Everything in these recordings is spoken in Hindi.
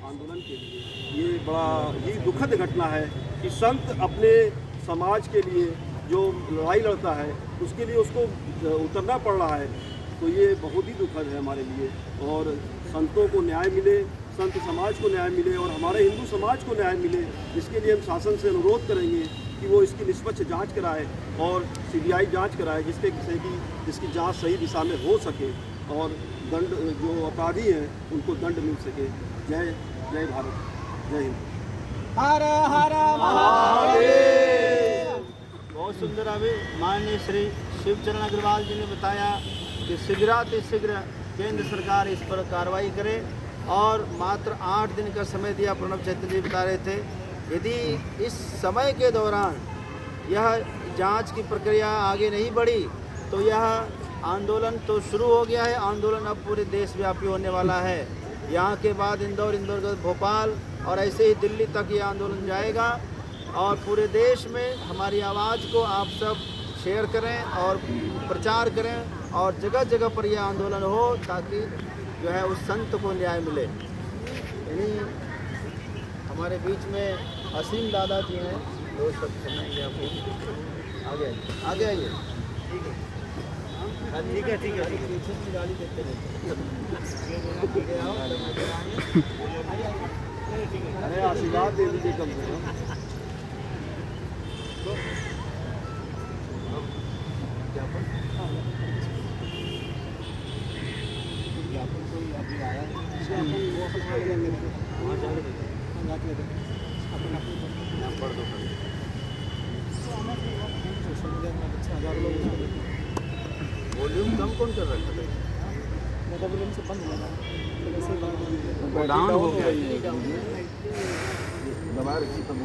आंदोलन के लिए ये बड़ा ही दुखद घटना है कि संत अपने समाज के लिए जो लड़ाई लड़ता है उसके लिए उसको उतरना पड़ रहा है। तो ये बहुत ही दुखद है हमारे लिए, और संतों को न्याय मिले, संत समाज को न्याय मिले और हमारे हिंदू समाज को न्याय मिले, इसके लिए हम शासन से अनुरोध करेंगे कि वो इसकी निष्पक्ष जांच कराए और सीबीआई जांच कराए, जिसकी जांच सही दिशा में हो सके और दंड, जो अपराधी हैं उनको दंड मिल सके। जय जय भारत, जय हिंद। हर हर महादेव। बहुत सुंदर। अभी माननीय श्री शिवचरण अग्रवाल जी ने बताया कि शीघ्र केंद्र सरकार इस पर कार्रवाई करे, और मात्र 8 दिन का समय दिया। प्रणब चैतन्य जी बता रहे थे, यदि इस समय के दौरान यह जांच की प्रक्रिया आगे नहीं बढ़ी तो यह आंदोलन तो शुरू हो गया है, आंदोलन अब पूरे देशव्यापी होने वाला है। यहाँ के बाद इंदौर के बाद भोपाल और ऐसे ही दिल्ली तक ये आंदोलन जाएगा, और पूरे देश में हमारी आवाज़ को आप सब शेयर करें और प्रचार करें, और जगह जगह पर यह आंदोलन हो ताकि जो है उस संत को न्याय मिले। यानी हमारे बीच में असीम दादा जी हैं, 2 शब्द सुनाएंगे आपको। आगे आइए। ठीक है पीछे की गाड़ी देखते अरे आशीर्वाद दे दीजिए कम से कम। वॉल्यूम कम कौन कर रखा था? वॉल्यूम से बंद लगा, डाउन हो गया। दबा रखी तब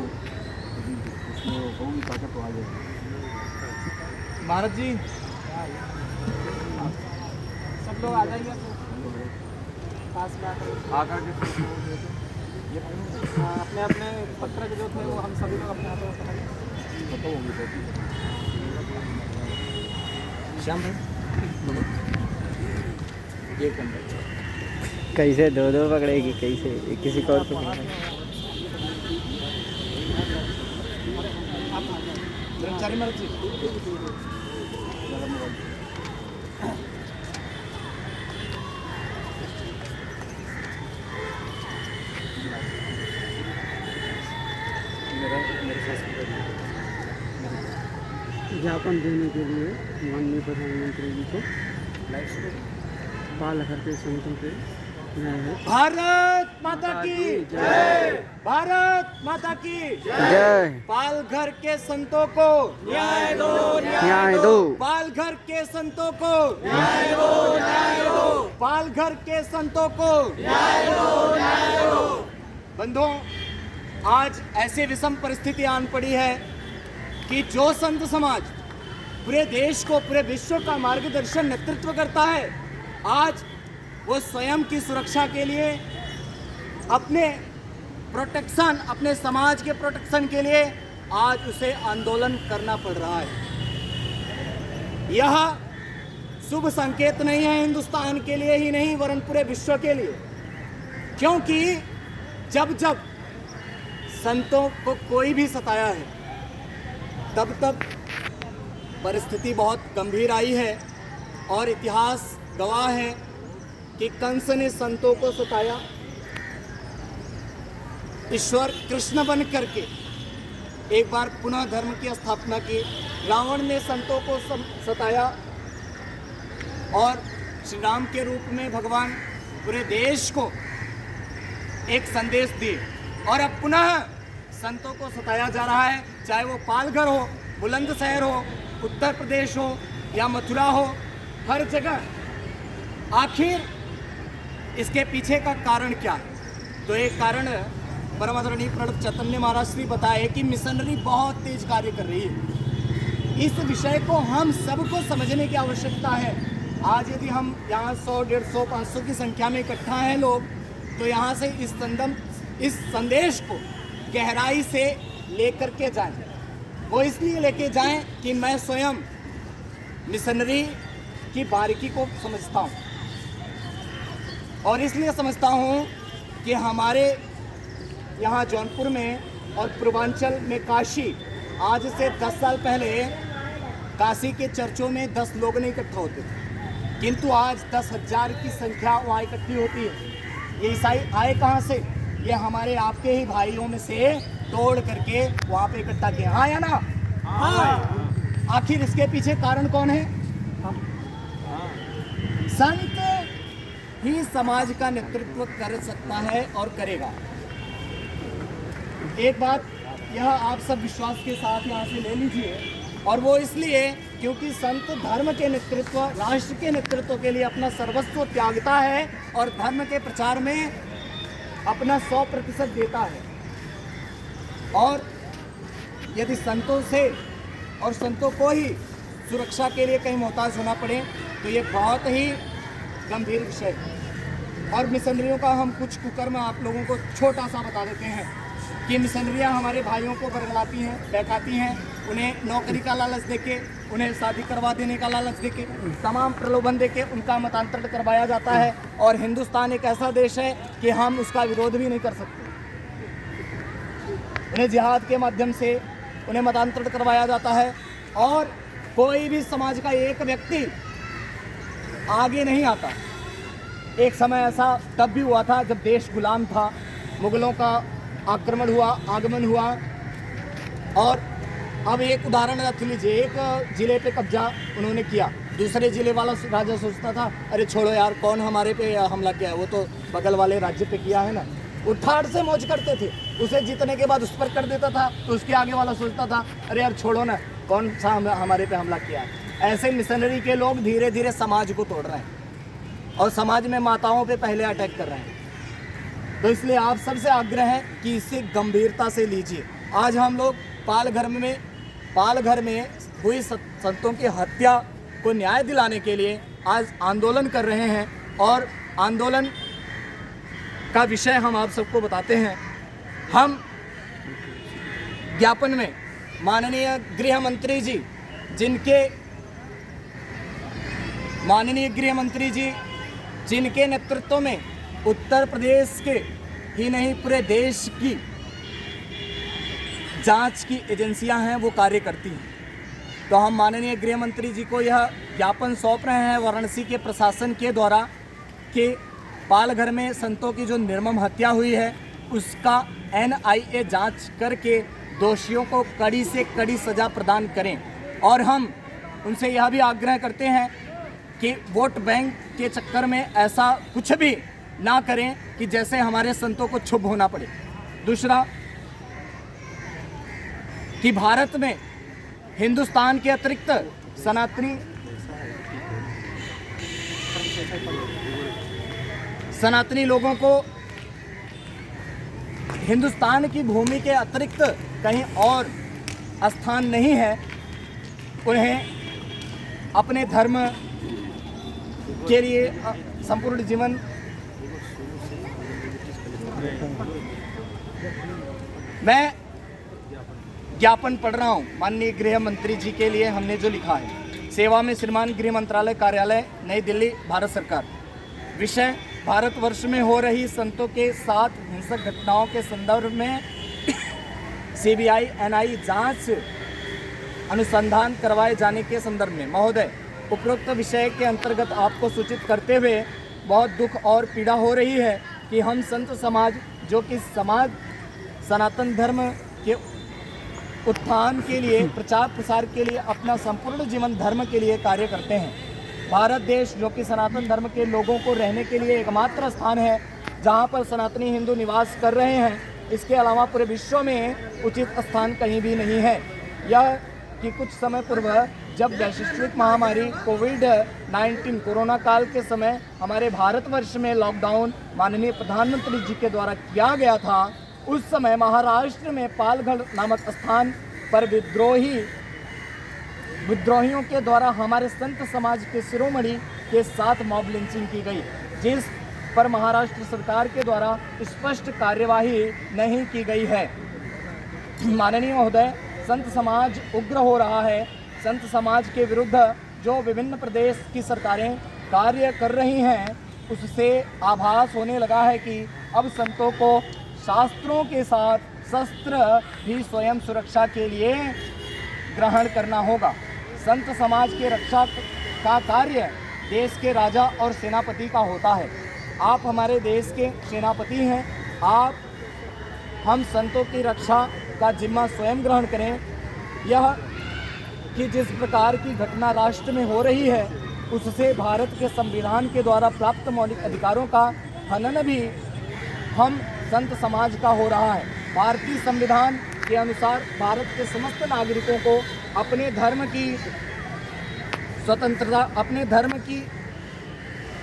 उसमें होगी ताकत तो आ जाएगी। भारत जी सब लोग आ जाइए पास में आकर के अपने अपने पत्र जो थे वो हम सभी लोग अपने हाथों में खत्म होंगे। श्याम भाई कैसे दो पकड़ेगी, कैसे किसी को और पकड़ेगी। ब्रह्मचारी महाराज जी ज्ञापन देने के लिए माननीय प्रधानमंत्री जी को पालघर के संतों के न्याय है। भारत माता की जय, भारत माता की जय। पालघर के संतों को न्याय दो, न्याय दो। पालघर के संतों को न्याय दो, न्याय दो। पालघर के संतों को न्याय दो, न्याय दो। बंधुओं, आज ऐसी विषम परिस्थिति आन पड़ी है कि जो संत समाज पूरे देश को, पूरे विश्व का मार्गदर्शन नेतृत्व करता है, आज वो स्वयं की सुरक्षा के लिए, अपने प्रोटेक्शन, अपने समाज के प्रोटेक्शन के लिए आज उसे आंदोलन करना पड़ रहा है। यह शुभ संकेत नहीं है हिंदुस्तान के लिए ही नहीं वरन पूरे विश्व के लिए, क्योंकि जब जब संतों को कोई भी सताया है तब तब परिस्थिति बहुत गंभीर आई है, और इतिहास गवाह है कि कंस ने संतों को सताया, ईश्वर कृष्ण बन करके एक बार पुनः धर्म की स्थापना की। रावण ने संतों को सताया और श्री राम के रूप में भगवान पूरे देश को एक संदेश दिए, और अब पुनः संतों को सताया जा रहा है, चाहे वो पालघर हो, बुलंदशहर हो, उत्तर प्रदेश हो या मथुरा हो, हर जगह। आखिर इसके पीछे का कारण क्या है? तो एक कारण परम आदरणीय प्रणब चैतन्य महाराज श्री बताए कि मिशनरी बहुत तेज कार्य कर रही है। इस विषय को हम सबको समझने की आवश्यकता है। आज यदि हम यहाँ 100, 150, 500 की संख्या में इकट्ठा हैं लोग, तो यहाँ से इस संदेश को गहराई से लेकर के जाएं। वो इसलिए लेके जाएं कि मैं स्वयं मिशनरी की बारीकी को समझता हूँ, और इसलिए समझता हूँ कि हमारे यहाँ जौनपुर में और पूर्वांचल में काशी, आज से 10 साल पहले काशी के चर्चों में 10 लोग नहीं इकट्ठा होते थे, किंतु आज 10,000 की संख्या वहाँ इकट्ठी होती है। ये ईसाई आए कहाँ से? ये हमारे आपके ही भाइयों में से तोड़ करके वहाँ पे इकट्ठा किया। हाँ या ना? हाँ। आखिर इसके पीछे कारण कौन है? संत ही समाज का नेतृत्व कर सकता है और करेगा। एक बात यह आप सब विश्वास के साथ यहाँ से ले लीजिए, और वो इसलिए क्योंकि संत धर्म के नेतृत्व, राष्ट्र के नेतृत्व के लिए अपना सर्वस्व त्यागता है और धर्म के प्रचार में अपना 100% देता है। और यदि संतों से और संतों को ही सुरक्षा के लिए कहीं मोहताज होना पड़े तो ये बहुत ही गंभीर विषय है। और मिशनरियों का हम कुछ कुकर्म आप लोगों को छोटा सा बता देते हैं कि मिशनरियाँ हमारे भाइयों को बरगलाती हैं, बहकाती हैं, उन्हें नौकरी का लालच देके, उन्हें शादी करवा देने का लालच देके, तमाम प्रलोभन देके उनका मतांतरण करवाया जाता है। और हिंदुस्तान एक ऐसा देश है कि हम उसका विरोध भी नहीं कर सकते। उन्हें जिहाद के माध्यम से उन्हें मतांतरण करवाया जाता है, और कोई भी समाज का एक व्यक्ति आगे नहीं आता। एक समय ऐसा तब भी हुआ था जब देश गुलाम था, मुगलों का आक्रमण हुआ, आगमन हुआ। और अब एक उदाहरण रख लीजिए, एक जिले पे कब्जा उन्होंने किया, दूसरे जिले वाला राजा सोचता था अरे छोड़ो यार, कौन हमारे पे हमला किया है, वो तो बगल वाले राज्य पे किया है ना। वो ठाठ से मौज करते थे, उसे जीतने के बाद उस पर कर देता था तो उसके आगे वाला सोचता था अरे यार छोड़ो ना, कौन सा हमारे पे हमला किया है। ऐसे मिशनरी के लोग धीरे धीरे समाज को तोड़ रहे हैं और समाज में माताओं पे पहले अटैक कर रहे हैं। तो इसलिए आप सबसे आग्रह है कि इसे गंभीरता से लीजिए। आज हम लोग पालघर में हुई संतों की हत्या को न्याय दिलाने के लिए आज आंदोलन कर रहे हैं, और आंदोलन का विषय हम आप सबको बताते हैं। हम ज्ञापन में माननीय गृह मंत्री जी जिनके नेतृत्व में उत्तर प्रदेश के ही नहीं पूरे देश की जांच की एजेंसियां हैं वो कार्य करती हैं, तो हम माननीय गृह मंत्री जी को यह ज्ञापन सौंप रहे हैं वाराणसी के प्रशासन के द्वारा कि पालघर में संतों की जो निर्मम हत्या हुई है उसका NIA जांच करके दोषियों को कड़ी से कड़ी सज़ा प्रदान करें। और हम उनसे यह भी आग्रह करते हैं कि वोट बैंक के चक्कर में ऐसा कुछ भी ना करें कि जैसे हमारे संतों को क्षुब्ध होना पड़े। दूसरा कि भारत में हिंदुस्तान के अतिरिक्त सनातनी लोगों को हिंदुस्तान की भूमि के अतिरिक्त कहीं और स्थान नहीं है। उन्हें अपने धर्म के लिए संपूर्ण जीवन मैं ज्ञापन पढ़ रहा हूँ माननीय गृह मंत्री जी के लिए। हमने जो लिखा है, सेवा में श्रीमान गृह मंत्रालय कार्यालय नई दिल्ली भारत सरकार। विषय भारतवर्ष में हो रही संतों के साथ हिंसक घटनाओं के संदर्भ में CBI NIA जांच अनुसंधान करवाए जाने के संदर्भ में महोदय, उपरोक्त विषय के अंतर्गत आपको सूचित करते हुए बहुत दुख और पीड़ा हो रही है कि हम संत समाज जो कि समाज सनातन धर्म के उत्थान के लिए, प्रचार प्रसार के लिए अपना संपूर्ण जीवन धर्म के लिए कार्य करते हैं। भारत देश जो कि सनातन धर्म के लोगों को रहने के लिए एकमात्र स्थान है जहां पर सनातनी हिंदू निवास कर रहे हैं, इसके अलावा पूरे विश्व में उचित स्थान कहीं भी नहीं है। यह कि कुछ समय पूर्व जब वैश्विक महामारी कोविड-19 कोरोना काल के समय हमारे भारतवर्ष में लॉकडाउन माननीय प्रधानमंत्री जी के द्वारा किया गया था, उस समय महाराष्ट्र में पालघर नामक स्थान पर विद्रोहियों के द्वारा हमारे संत समाज के शिरोमणि के साथ मॉब लिंचिंग की गई, जिस पर महाराष्ट्र सरकार के द्वारा स्पष्ट कार्यवाही नहीं की गई है। माननीय महोदय, संत समाज उग्र हो रहा है। संत समाज के विरुद्ध जो विभिन्न प्रदेश की सरकारें कार्य कर रही हैं, उससे आभास होने लगा है कि अब संतों को शास्त्रों के साथ शस्त्र भी स्वयं सुरक्षा के लिए ग्रहण करना होगा। संत समाज के रक्षा का कार्य देश के राजा और सेनापति का होता है। आप हमारे देश के सेनापति हैं। हम संतों की रक्षा का जिम्मा स्वयं ग्रहण करें। यह कि जिस प्रकार की घटना राष्ट्र में हो रही है उससे भारत के संविधान के द्वारा प्राप्त मौलिक अधिकारों का हनन भी हम संत समाज का हो रहा है। भारतीय संविधान के अनुसार भारत के समस्त नागरिकों को अपने धर्म की स्वतंत्रता, अपने धर्म की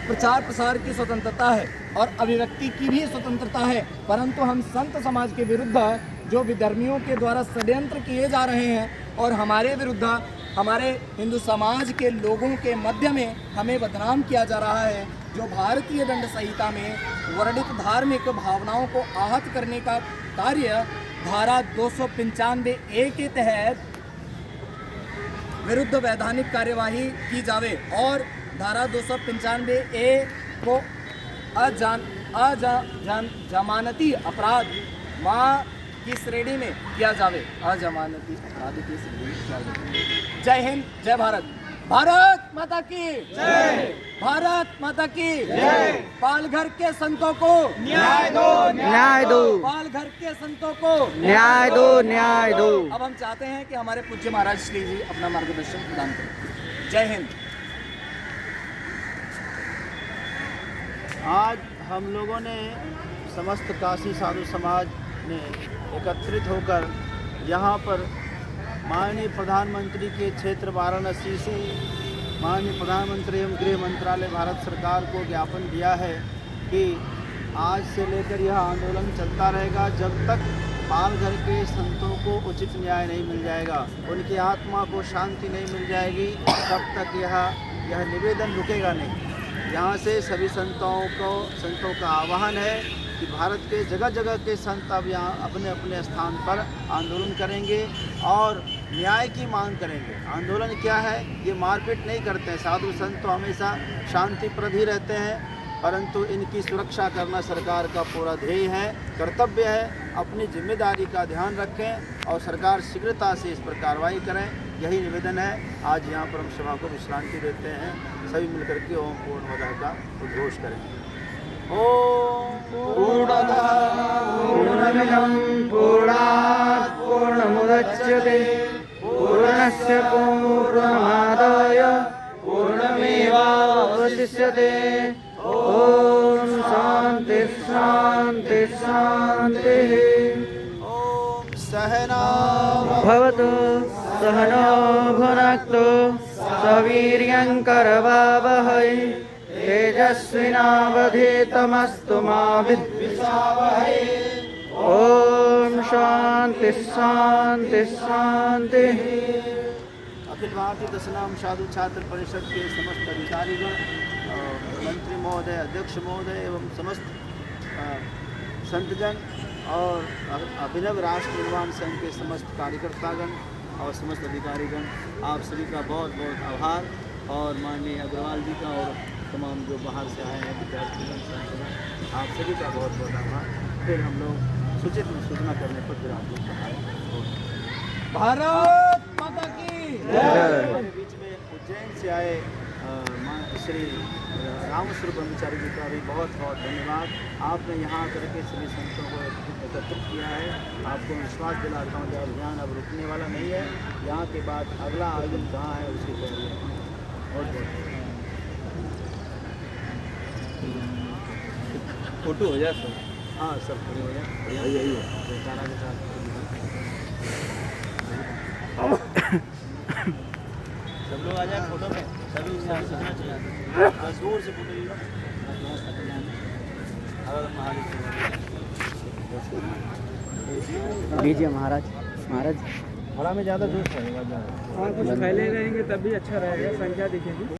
प्रचार प्रसार की स्वतंत्रता है और अभिव्यक्ति की भी स्वतंत्रता है, परंतु हम संत समाज के विरुद्ध जो विधर्मियों के द्वारा षड्यंत्र किए जा रहे हैं और हमारे विरुद्ध हमारे हिंदू समाज के लोगों के मध्य में हमें बदनाम किया जा रहा है, जो भारतीय दंड संहिता में वर्णित धार्मिक भावनाओं को आहत करने का कार्य धारा 295A के तहत विरुद्ध वैधानिक कार्यवाही की जावे और धारा 295A को जमानती अपराध माँ की श्रेणी में किया जावे। अजमानती अपराध की श्रेणी में किया जावे। जय हिंद, जय भारत। भारत माता की जय। भारत माता की जय। पालघर के संतों को न्याय दो, न्याय दो। पालघर के संतों को न्याय दो, न्याय दो। अब हम चाहते हैं कि हमारे पूज्य महाराज श्री जी अपना मार्गदर्शन प्रदान करें। जय हिंद। आज हम लोगों ने समस्त काशी साधु समाज ने एकत्रित होकर यहाँ पर माननीय प्रधानमंत्री के क्षेत्र वाराणसी से माननीय प्रधानमंत्री एवं गृह मंत्रालय भारत सरकार को ज्ञापन दिया है कि आज से लेकर यह आंदोलन चलता रहेगा जब तक पालघर के संतों को उचित न्याय नहीं मिल जाएगा, उनकी आत्मा को शांति नहीं मिल जाएगी, तब तक यह निवेदन रुकेगा नहीं। यहाँ से सभी संतों का आह्वान है कि भारत के जगह जगह के संत अब यहाँ अपने अपने स्थान पर आंदोलन करेंगे और न्याय की मांग करेंगे। आंदोलन क्या है? ये मारपीट नहीं करते हैं। साधु संत तो हमेशा शांतिप्रद ही रहते हैं, परंतु इनकी सुरक्षा करना सरकार का पूरा ध्येय है, कर्तव्य है। अपनी जिम्मेदारी का ध्यान रखें और सरकार शीघ्रता से इस पर कार्रवाई करें, यही निवेदन है। आज यहाँ पर हम सभा को विश्रांति देते हैं। सभी मिलकर के ओम पूर्णमदः का उद्घोष करेंगे। ओम पूर्णमदः पूर्णमिदं पूर्णात् पूर्णमुदच्यते पूर्णस्य पूर्णमादाय पूर्णमेवावशिष्यते। ओम शांति शांति शांतिः। ओम सहना भवतु सहनो भुनक्तु सवीर्यं करवावहै तेजस्विनावधीतमस्तु मा विद्विषावहै। ओम शांति शांति शांतिः। अखिल भारतीय दशनाम साधु छात्र परिषद के समस्त अधिकारीगण, मंत्री महोदय, अध्यक्ष महोदय एवं समस्त संतजन और अभिनव राष्ट्र निर्माण संघ के समस्त कार्यकर्तागण और समस्त अधिकारीगण, आप सभी का बहुत बहुत आभार। और माननीय अग्रवाल जी का और तमाम जो बाहर से आए हैं विद्यार्थीगण, संतगण, आप सभी का बहुत बहुत आभार। फिर हम लोग सूचित सूचना करने पर फिर आप लोग भारत माता की हमारे बीच में उज्जैन से आए श्री रामस्वरूप ब्रह्मचारी जी का भी बहुत बहुत धन्यवाद। आपने यहाँ करके सभी संतों को एकत्रित किया है। आपको विश्वास दिलाता हूँ कि अभियान अब रुकने वाला नहीं है। यहाँ के बाद अगला आयोजन कहाँ है उसकी तैयारी है। बहुत बहुत फोटो हो जाए सर। हाँ सब खड़े हो जाए। यही है जयकारा के साथ सब लोग आ जाए फोटो में। सभी सजना चाहिए बस दूर से फोटो लीजिए। लीजिए महाराज। महाराज बड़ा में ज़्यादा जोश रहेगा। और कुछ पहले रहेंगे तब भी अच्छा रहेगा, संख्या दिखेगी।